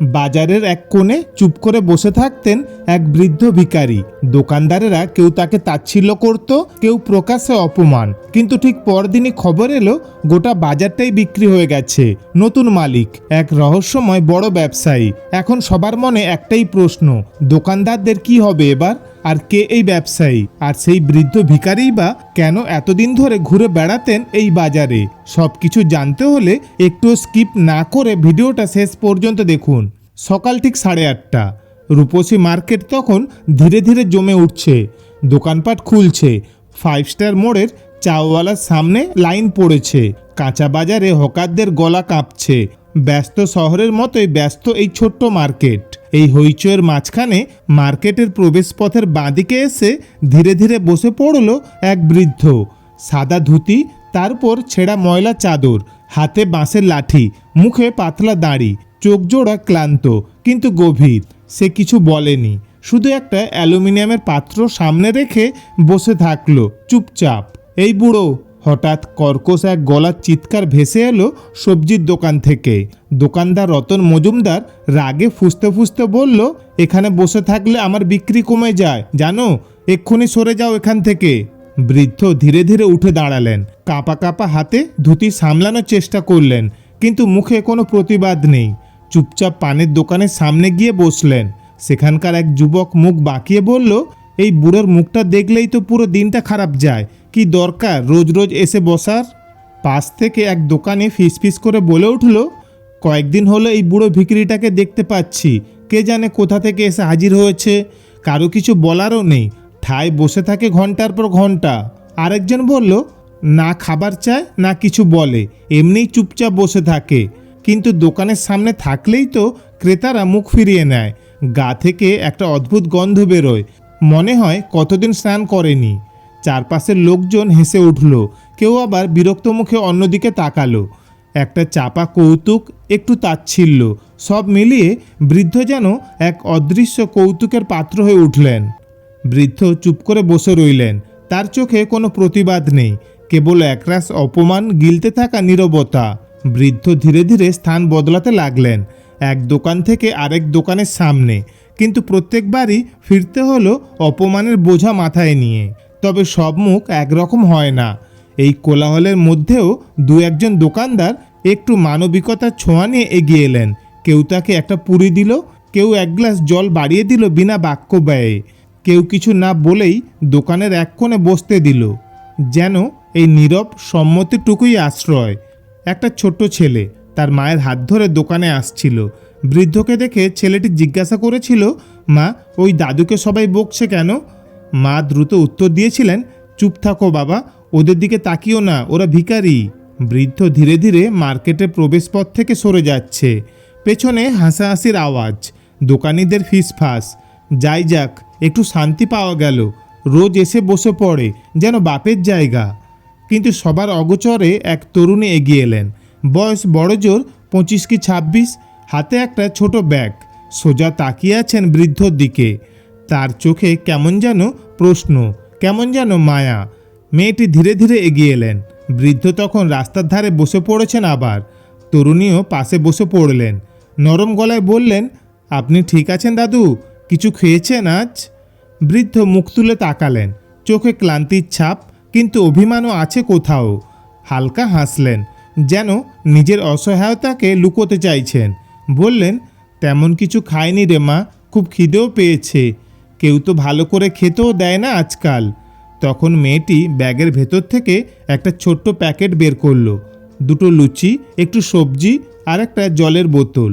বাজারের এক কোণে চুপ করে বসে থাকতেন এক বৃদ্ধ ভিখারি। দোকানদারেরা কেউ তাকে তাচ্ছিল্য করত, কেউ প্রকাশ্যে অপমান। কিন্তু ঠিক পরদিনই খবর এলো গোটা বাজারটাই বিক্রি হয়ে গেছে। নতুন মালিক, এক রহস্যময় বড় ব্যবসায়ী। এখন সবার মনে একটাই প্রশ্ন, দোকানদারদের কি হবে এবার? আর কে এই ব্যবসায়ী? আর সেই বৃদ্ধ ভিখারিই বা কেন এতদিন ধরে ঘুরে বেড়াতেন এই বাজারে? সবকিছু জানতে হলে একটু স্কিপ না করে ভিডিওটা শেষ পর্যন্ত দেখুন। সকাল ঠিক 8:30। রূপসী মার্কেট তখন ধীরে ধীরে জমে উঠছে। দোকানপাট খুলছে। 5 স্টার মোড়ের চাওয়ালার সামনে লাইন পড়েছে। কাঁচা বাজারে হকারদের গলা কাঁপছে। ব্যস্ত শহরের মতোই ব্যস্ত এই ছোট্ট মার্কেট। এই হইচইয়ের মাঝখানে মার্কেটের প্রবেশপথের বাঁদিকে এসে ধীরে ধীরে বসে পড়ল এক বৃদ্ধ। সাদা ধুতি, তারপর ছেঁড়া ময়লা চাদর, হাতে বাঁশের লাঠি, মুখে পাতলা দাড়ি, চোখ জোড়া ক্লান্ত কিন্তু গভীর। সে কিছু বলেনি, শুধু একটা অ্যালুমিনিয়ামের পাত্র সামনে রেখে বসে থাকলো চুপচাপ। এই বুড়ো! হঠাৎ কর্কশ এক গলার চিৎকার ভেসে এলো সবজির দোকান থেকে। দোকানদার রতন মজুমদার রাগে ফুঁসতে ফুঁসতে বলল, এখানে বসে থাকলে আমার বিক্রি কমে যায় জানো, এক্ষুনি সরে যাও এখান থেকে। বৃদ্ধ ধীরে ধীরে উঠে দাঁড়ালেন। কাঁপা কাঁপা হাতে ধুতি সামলানোর চেষ্টা করলেন, কিন্তু মুখে কোনো প্রতিবাদ নেই। চুপচাপ পানের দোকানের সামনে গিয়ে বসলেন। সেখানকার এক যুবক মুখ বাঁকিয়ে বলল, এই বুড়োর মুখটা দেখলেই তো পুরো দিনটা খারাপ যায়। কি দরকার রোজ রোজ এসে বসার? পাশ থেকে এক দোকানে ফিসফিস করে বলে উঠল, কয়েকদিন হলো এই বুড়ো ভিখিরিটাকে দেখতে পাচ্ছি। কে জানে কোথা থেকে এসে হাজির হয়েছে। কারো কিছু বলারও নেই, ঠায় বসে থাকে ঘন্টার পর ঘন্টা। আরেকজন বলল, না খাবার চায় না কিছু বলে, এমনিই চুপচাপ বসে থাকে। কিন্তু দোকানের সামনে থাকলেই তো ক্রেতারা মুখ ফিরিয়ে নেয়। গা থেকে একটা অদ্ভুত গন্ধ বেরোয়, মনে হয় কতদিন স্নান করেনি। চারপাশের লোকজন হেসে উঠল, কেউ আবার বিরক্ত মুখে অন্যদিকে তাকালো। একটা চাপা কৌতুক, একটু তাচ্ছিল্য, সব মিলিয়ে বৃদ্ধ যেন এক অদৃশ্য কৌতুকের পাত্র হয়ে উঠলেন। বৃদ্ধ চুপ করে বসে রইলেন। তার চোখে কোনো প্রতিবাদ নেই, কেবল একরাশ অপমান গিলতে থাকা নীরবতা। বৃদ্ধ ধীরে ধীরে স্থান বদলাতে লাগলেন, এক দোকান থেকে আরেক দোকানের সামনে। কিন্তু প্রত্যেকবারই ফিরতে হলো অপমানের বোঝা মাথায় নিয়ে। তবে সব মুখ একরকম হয় না। এই কোলাহলের মধ্যেও দু একজন দোকানদার একটু মানবিকতার ছোঁয়া নিয়ে এগিয়ে এলেন। কেউ তাকে একটা পুরি দিল, কেউ এক গ্লাস জল বাড়িয়ে দিল বিনা বাক্য ব্যয়ে, কেউ কিছু না বলেই দোকানের এক কোণে বসতে দিল। যেন এই নীরব সম্মতিটুকুই আশ্রয়। একটা ছোট্ট ছেলে তার মায়ের হাত ধরে দোকানে আসছিল। বৃদ্ধকে দেখে ছেলেটি জিজ্ঞাসা করেছিল, মা, ওই দাদুকে সবাই বকছে কেন? মা দ্রুত উত্তর দিয়েছিলেন, চুপ থাকো বাবা, ওদের দিকে তাকিও না, ওরা ভিখারি। বৃদ্ধ ধীরে ধীরে মার্কেটের প্রবেশপথ থেকে সরে যাচ্ছে। পেছনে হাসাহাসির আওয়াজ, দোকানিদের ফিসফাস। যাই যাক, একটু শান্তি পাওয়া গেল। রোজ এসে বসে পড়ে যেন বাপের জায়গা। কিন্তু সবার অগোচরে এক তরুণী এগিয়ে এলেন। বয়স বড়জোর 25 কি 26, হাতে একটা ছোট ব্যাগ। সোজা তাকিয়ে আছেন বৃদ্ধর দিকে। তার চোখে কেমন যেন প্রশ্ন, কেমন যেন মায়া। মেয়েটি ধীরে ধীরে এগিয়ে এলেন। বৃদ্ধ তখন রাস্তার ধারে বসে পড়েছেন আবার। তরুণীও পাশে বসে পড়লেন। নরম গলায় বললেন, আপনি ঠিক আছেন দাদু? কিছু খেয়েছেন আজ? বৃদ্ধ মুখ তুলে তাকালেন, চোখে ক্লান্তির ছাপ, কিন্তু অভিমানও আছে কোথাও। হালকা হাসলেন, যেন নিজের অসহায়তাকে লুকোতে চাইছেন। বললেন, তেমন কিছু খায়নি রে মা, খুব খিদেও পেয়েছে। কেউ তো ভালো করে খেতেও দেয় না আজকাল। তখন মেয়েটি ব্যাগের ভেতর থেকে একটা ছোট্ট প্যাকেট বের করলো। দুটো লুচি, একটু সবজি আর একটা জলের বোতল।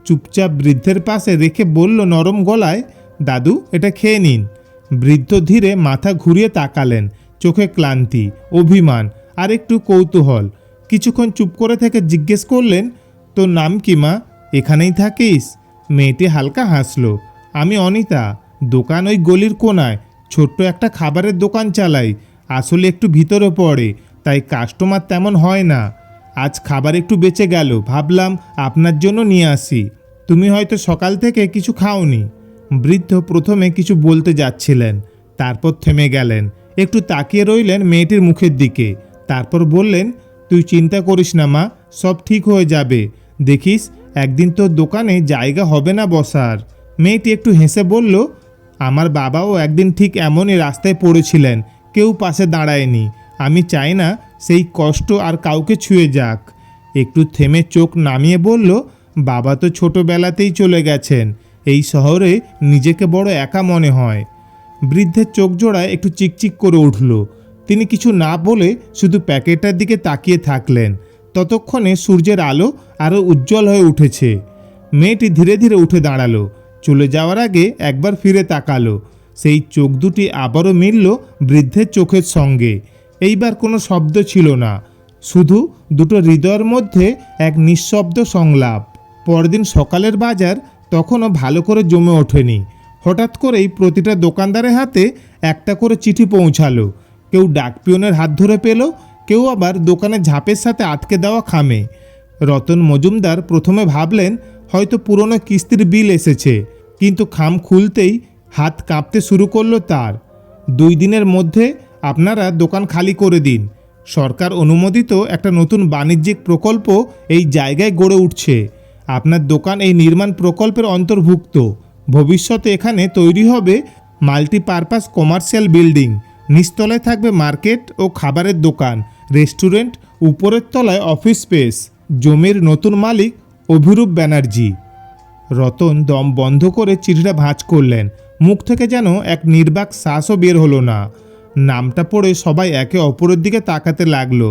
চুপচাপ বৃদ্ধের পাশে রেখে বলল নরম গলায়, দাদু, এটা খেয়ে নিন। বৃদ্ধ ধীরে মাথা ঘুরিয়ে তাকালেন, চোখে ক্লান্তি, অভিমান আর একটু কৌতূহল। কিছুক্ষণ চুপ করে থেকে জিজ্ঞেস করলেন, তোর নাম কি মা? এখানেই থাকিস? মেয়েটি হালকা হাসলো, আমি অনিতা, দোকান ওই গলির কোনায়, ছোট্ট একটা খাবারের দোকান চালাই। আসলে একটু ভিতরে পড়ে, তাই কাস্টমার তেমন হয় না। আজ খাবার একটু বেঁচে গেল, ভাবলাম আপনার জন্য নিয়ে আসি। তুমি হয়তো সকাল থেকে কিছু খাওনি। বৃদ্ধ প্রথমে কিছু বলতে যাচ্ছিলেন, তারপর থেমে গেলেন, একটু তাকিয়ে রইলেন মেয়েটির মুখের দিকে। তারপর বললেন, তুই চিন্তা করিস না মা, সব ঠিক হয়ে যাবে। দেখিস একদিন তোর দোকানে জায়গা হবে না বসার। মেয়েটি একটু হেসে বলল, আমার বাবাও একদিন ঠিক এমনই রাস্তায় পড়েছিলেন, কেউ পাশে দাঁড়ায়নি। আমি চাই না সেই কষ্ট আর কাউকে ছুঁয়ে যাক। একটু থেমে চোখ নামিয়ে বলল, বাবা তো ছোটোবেলাতেই চলে গেছেন। এই শহরে নিজেকে বড় একা মনে হয়। বৃদ্ধের চোখ জোড়ায় একটু চিকচিক করে উঠল। তিনি কিছু না বলে শুধু প্যাকেটটার দিকে তাকিয়ে থাকলেন। ততক্ষণে সূর্যের আলো আরও উজ্জ্বল হয়ে উঠেছে। মেয়েটি ধীরে ধীরে উঠে দাঁড়ালো। চলে যাওয়ার আগে একবার ফিরে তাকালো। সেই চোখ দুটি আবারও মিলল বৃদ্ধের চোখের সঙ্গে। এইবার কোনো শব্দ ছিল না, শুধু দুটো হৃদয়ের মধ্যে এক নিঃশব্দ সংলাপ। পরদিন সকালের বাজার তখনও ভালো করে জমে ওঠেনি। হঠাৎ করেই প্রতিটা দোকানদারের হাতে একটা করে চিঠি পৌঁছালো। কেউ ডাকপিয়নের হাত ধরে পেল, কেউ আবার দোকানের ঝাঁপের সাথে আটকে দেওয়া খামে। রতন মজুমদার প্রথমে ভাবলেন হয়তো পুরনো কিস্তির বিল এসেছে, কিন্তু খাম খুলতেই হাত কাঁপতে শুরু করলো তার। 2 দিনের মধ্যে আপনারা দোকান খালি করে দিন। সরকার অনুমোদিত একটা নতুন বাণিজ্যিক প্রকল্প এই জায়গায় গড়ে উঠছে। আপনার দোকান এই নির্মাণ প্রকল্পের অন্তর্ভুক্ত। ভবিষ্যতে এখানে তৈরি হবে মাল্টিপারপাস কমার্শিয়াল বিল্ডিং। নিচতলায় থাকবে মার্কেট ও খাবারের দোকান, রেস্টুরেন্ট, উপরের তলায় অফিস স্পেস। জমির নতুন মালিক অভিরূপ ব্যানার্জি। রতন দম বন্ধ করে চিঠিটা ভাঁজ করলেন। মুখ থেকে যেন এক নির্বাক শ্বাসও বের হলো না। নামটা পড়ে সবাই একে অপরের দিকে তাকাতে লাগলো।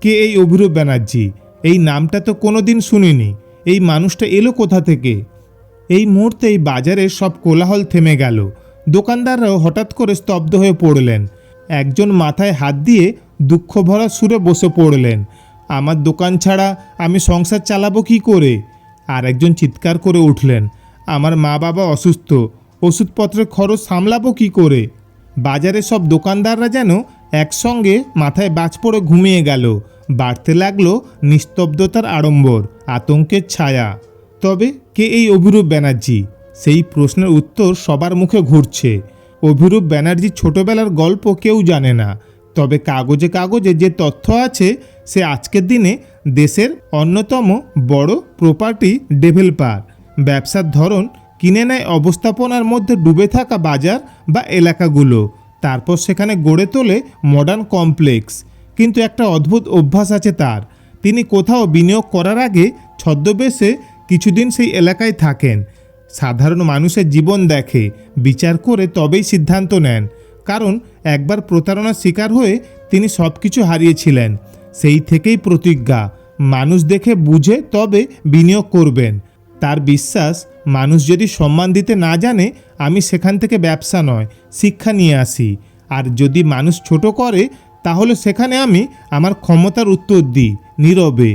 কে এই অভিরূপ ব্যানার্জি? এই নামটা তো কোনো দিন শুনিনি। এই মানুষটা এলো কোথা থেকে? এই মুহূর্তেই বাজারে সব কোলাহল থেমে গেল। দোকানদাররাও হঠাৎ করে স্তব্ধ হয়ে পড়লেন। একজন মাথায় হাত দিয়ে দুঃখ ভরা সুরে বসে পড়লেন, আমার দোকান ছাড়া আমি সংসার চালাবো কী করে? আর একজন চিৎকার করে উঠলেন, আমার মা বাবা অসুস্থ, ওষুধপত্রের খরচ সামলাবো কী করে? বাজারে সব দোকানদাররা যেন একসঙ্গে মাথায় বাজ পড়ে ঘুমিয়ে গেল। বাড়তে লাগলো নিস্তব্ধতার আড়ম্বর, আতঙ্কের ছায়া। তবে কে এই অভিরূপ ব্যানার্জি? সেই প্রশ্নের উত্তর সবার মুখে ঘুরছে। অভিরূপ ব্যানার্জির ছোটবেলার গল্প কেউ জানে না, তবে কাগজে কাগজে যে তথ্য আছে সে আজকের দিনে দেশের অন্যতম বড় প্রপার্টি ডেভেলপার। ব্যবসার ধরন কিনে নেয় অবস্থাপনার মধ্যে ডুবে থাকা বাজার বা এলাকাগুলো, তারপর সেখানে গড়ে তোলে মডার্ন কমপ্লেক্স। কিন্তু একটা অদ্ভুত অভ্যাস আছে তার। তিনি কোথাও বিনিয়োগ করার আগে ছদ্মবেশে কিছুদিন সেই এলাকায় থাকেন, সাধারণ মানুষের জীবন দেখে, বিচার করে তবেই সিদ্ধান্ত নেন। কারণ একবার প্রতারণার শিকার হয়ে তিনি সব কিছু হারিয়েছিলেন। সেই থেকেই প্রতিজ্ঞা, মানুষ দেখে বুঝে তবে বিনিয়োগ করবেন। তার বিশ্বাস, মানুষ যদি সম্মান দিতে না জানে, আমি সেখান থেকে ব্যবসা নয় শিক্ষা নিয়ে আসি। আর যদি মানুষ ছোট করে, তাহলে সেখানে আমি আমার ক্ষমতার উত্তর দিই নীরবে।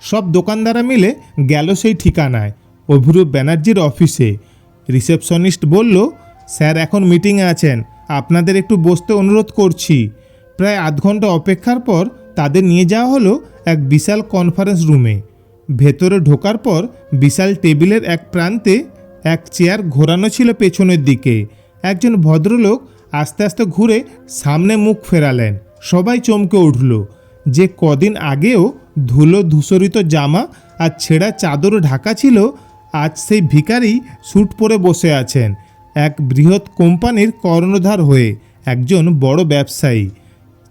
সব দোকানদাররা মিলে গেল সেই ঠিকানায়, অভিরূপ ব্যানার্জির অফিসে। রিসেপশনিস্ট বলল, স্যার এখন মিটিংয়ে আছেন, আপনাদের একটু বসতে অনুরোধ করছি। প্রায় আধ ঘন্টা অপেক্ষার পর তাদের নিয়ে যাওয়া হলো এক বিশাল কনফারেন্স রুমে। ভেতরে ঢোকার পর বিশাল টেবিলের এক প্রান্তে এক চেয়ার ঘোরানো ছিল পেছনের দিকে। একজন ভদ্রলোক আস্তে আস্তে ঘুরে সামনে মুখ ফেরালেন। সবাই চমকে উঠল। যে কদিন আগেও ধুলো ধূসরিত জামা আর ছেঁড়া চাদর ঢাকা ছিল, আজ সেই ভিখারি স্যুট পরে বসে আছেন। এক বৃহৎ কোম্পানির কর্ণধার হয়ে, একজন বড় ব্যবসায়ী।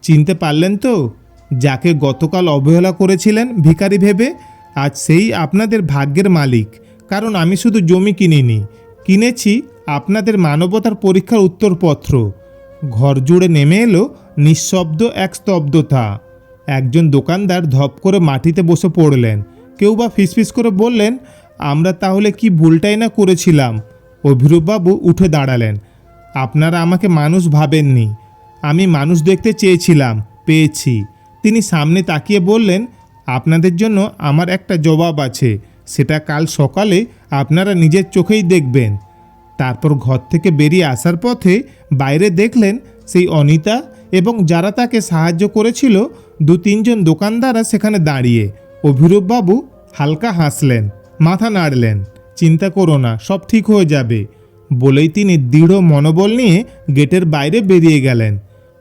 চিনতে পারলেন তো? যাকে গতকাল অবহেলা করেছিলেন ভিখারি ভেবে, আজ সেই আপনাদের ভাগ্যের মালিক। কারণ আমি শুধু জমি কিনিনি, কিনেছি আপনাদের মানবতার পরীক্ষার উত্তরপত্র। ঘর জুড়ে নেমে এলো নিঃশব্দ এক স্তব্ধতা। একজন দোকানদার ধপ করে মাটিতে বসে পড়লেন। কেউ বা ফিসফিস করে বললেন, আমরা তাহলে কি ভুলটাই না করেছিলাম? অভিরূপবাবু উঠে দাঁড়ালেন। আপনারা আমাকে মানুষ ভাবেননি, আমি মানুষ দেখতে চেয়েছিলাম, পেয়েছি। তিনি সামনে তাকিয়ে বললেন, আপনাদের জন্য আমার একটা জবাব আছে, সেটা কাল সকালে আপনারা নিজের চোখেই দেখবেন। তারপর ঘর থেকে বেরিয়ে আসার পথে বাইরে দেখলেন সেই অনিতা এবং যারা তাকে সাহায্য করেছিল, 2-3 জন দোকানদাররা সেখানে দাঁড়িয়ে। অভিরূপবাবু হালকা হাসলেন, মাথা নাড়লেন, চিন্তা করো না, সব ঠিক হয়ে যাবে বলেই তিনি দৃঢ় মনোবল নিয়ে গেটের বাইরে বেরিয়ে গেলেন।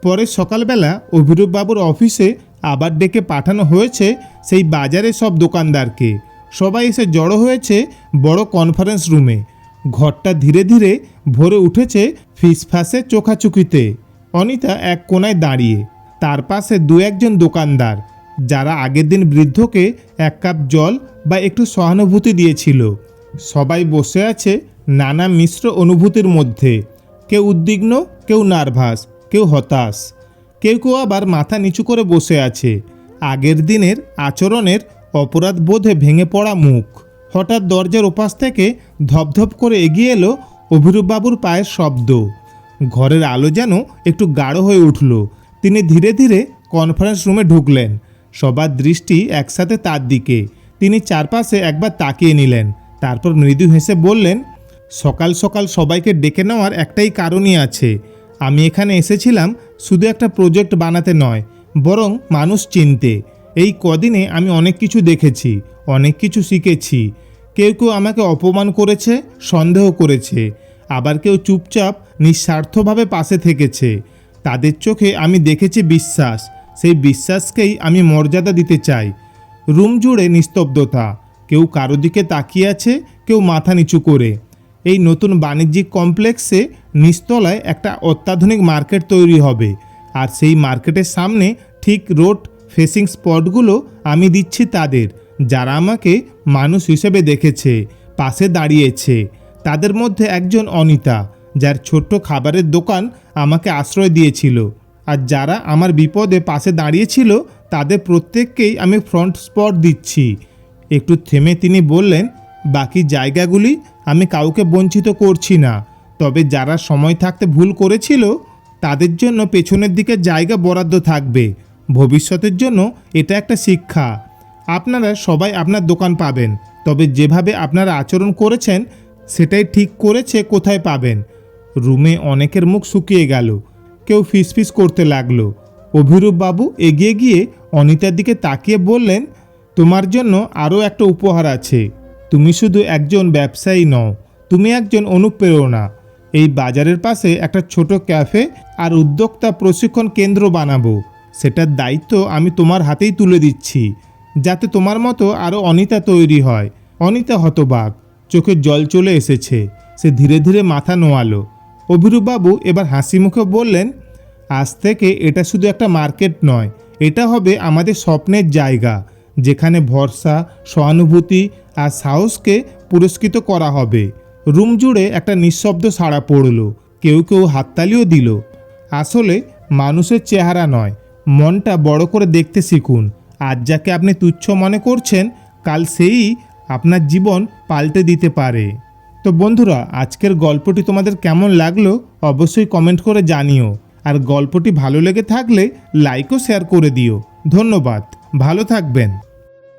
পরে সকালবেলা অভিরূপবাবুর অফিসে আবার ডেকে পাঠানো হয়েছে সেই বাজারে সব দোকানদারকে। সবাই এসে জড়ো হয়েছে বড় কনফারেন্স রুমে। ঘরটা ধীরে ধীরে ভরে উঠেছে ফিসফাসে চোখাচুকিতে। অনিতা এক কোনায় দাঁড়িয়ে, তার পাশে দু একজন দোকানদার যারা আগের দিন বৃদ্ধকে এক কাপ জল বা একটু সহানুভূতি দিয়েছিল। সবাই বসে আছে নানা মিশ্র অনুভূতির মধ্যে। কেউ উদ্বিগ্ন, কেউ নার্ভাস, কেউ হতাশ, কেউ কেউ আবার মাথা নিচু করে বসে আছে। আগের দিনের আচরণের অপরাধ বোধে ভেঙে পড়া মুখ। হঠাৎ দরজার ওপাশ থেকে ধপধপ করে এগিয়ে এলো অভিরূপবাবুর পায়ের শব্দ। ঘরের আলো যেন একটু গাঢ় হয়ে উঠল। তিনি ধীরে ধীরে কনফারেন্স রুমে ঢুকলেন। সবার দৃষ্টি একসাথে তার দিকে। তিনি চারপাশে একবার তাকিয়ে নিলেন, তারপর মৃদু হেসে বললেন, সকাল সকাল সবাইকে ডেকে নেওয়ার একটাই কারণই আছে। আমি এখানে এসেছিলাম শুধু একটা প্রজেক্ট বানাতে নয়, বরং মানুষ চিনতে। এই কদিনে আমি অনেক কিছু দেখেছি, অনেক কিছু শিখেছি। কেউ কেউ আমাকে অপমান করেছে, সন্দেহ করেছে, আবার কেউ চুপচাপ নিঃস্বার্থভাবে পাশে থেকেছে। তাদের চোখে আমি দেখেছি বিশ্বাস। সেই বিশ্বাসকেই আমি মর্যাদা দিতে চাই। রুম জুড়ে নিস্তব্ধতা। কেউ কারো দিকে তাকিয়ে আছে, কেউ মাথা নিচু করে। এই নতুন বাণিজ্যিক কমপ্লেক্সে নিচতলায় একটা অত্যাধুনিক মার্কেট তৈরি হবে, আর সেই মার্কেটের সামনে ঠিক রোড ফেসিং স্পটগুলো আমি দিচ্ছি তাদের, যারা আমাকে মানুষ হিসেবে দেখেছে, পাশে দাঁড়িয়েছে। তাদের মধ্যে একজন অনিতা, যার ছোট্ট খাবারের দোকান আমাকে আশ্রয় দিয়েছিল, আর যারা আমার বিপদে পাশে দাঁড়িয়েছিল তাদের প্রত্যেককেই আমি ফ্রন্ট স্পট দিচ্ছি। একটু থেমে তিনি বললেন, বাকি জায়গাগুলি আমি কাউকে বঞ্চিত করছি না, তবে যারা সময় থাকতে ভুল করেছিল তাদের জন্য পেছনের দিকে জায়গা বরাদ্দ থাকবে। ভবিষ্যতের জন্য এটা একটা শিক্ষা। আপনারা সবাই আপনার দোকান পাবেন, তবে যেভাবে আপনারা আচরণ করেছেন সেটাই ঠিক করেছে কোথায় পাবেন। রুমে অনেকের মুখ শুকিয়ে গেল, কেউ ফিসফিস করতে লাগলো। অভিরূপবাবু এগিয়ে গিয়ে অনিতার দিকে তাকিয়ে বললেন, তোমার জন্য আরও একটা উপহার আছে। তুমি শুধু একজন ব্যবসায়ী নও, তুমি একজন অনুপ্রেরণা। এই বাজারের পাশে একটা ছোট ক্যাফে আর উদ্যোক্তা প্রশিক্ষণ কেন্দ্র বানাবো। সেটার দায়িত্ব আমি তোমার হাতেই তুলে দিচ্ছি, যাতে তোমার মতো আরও অনিতা তৈরি হয়। অনিতা হতবাক, চোখে জল চলে এসেছে। সে ধীরে ধীরে মাথা নোয়ালো। অভিরূপবাবু এবার হাসি মুখে বললেন, আজ থেকে এটা শুধু একটা মার্কেট নয়, এটা হবে আমাদের স্বপ্নের জায়গা, যেখানে ভরসা, সহানুভূতি আর সাহসকে পুরস্কৃত করা হবে। রুম জুড়ে একটা নিঃশব্দ সাড়া পড়ল। কেউ কেউ হাততালিও দিল। আসলে মানুষের চেহারা নয়, মনটা বড় করে দেখতে শিখুন। আজ যাকে আপনি তুচ্ছ মনে করছেন, কাল সেই আপনার জীবন পাল্টে দিতে পারে। তো বন্ধুরা, আজকের গল্পটি তোমাদের কেমন লাগলো অবশ্যই কমেন্ট করে জানিও। আর গল্পটি ভালো লেগে থাকলে লাইক ও শেয়ার করে দিও। ধন্যবাদ, ভালো থাকবেন।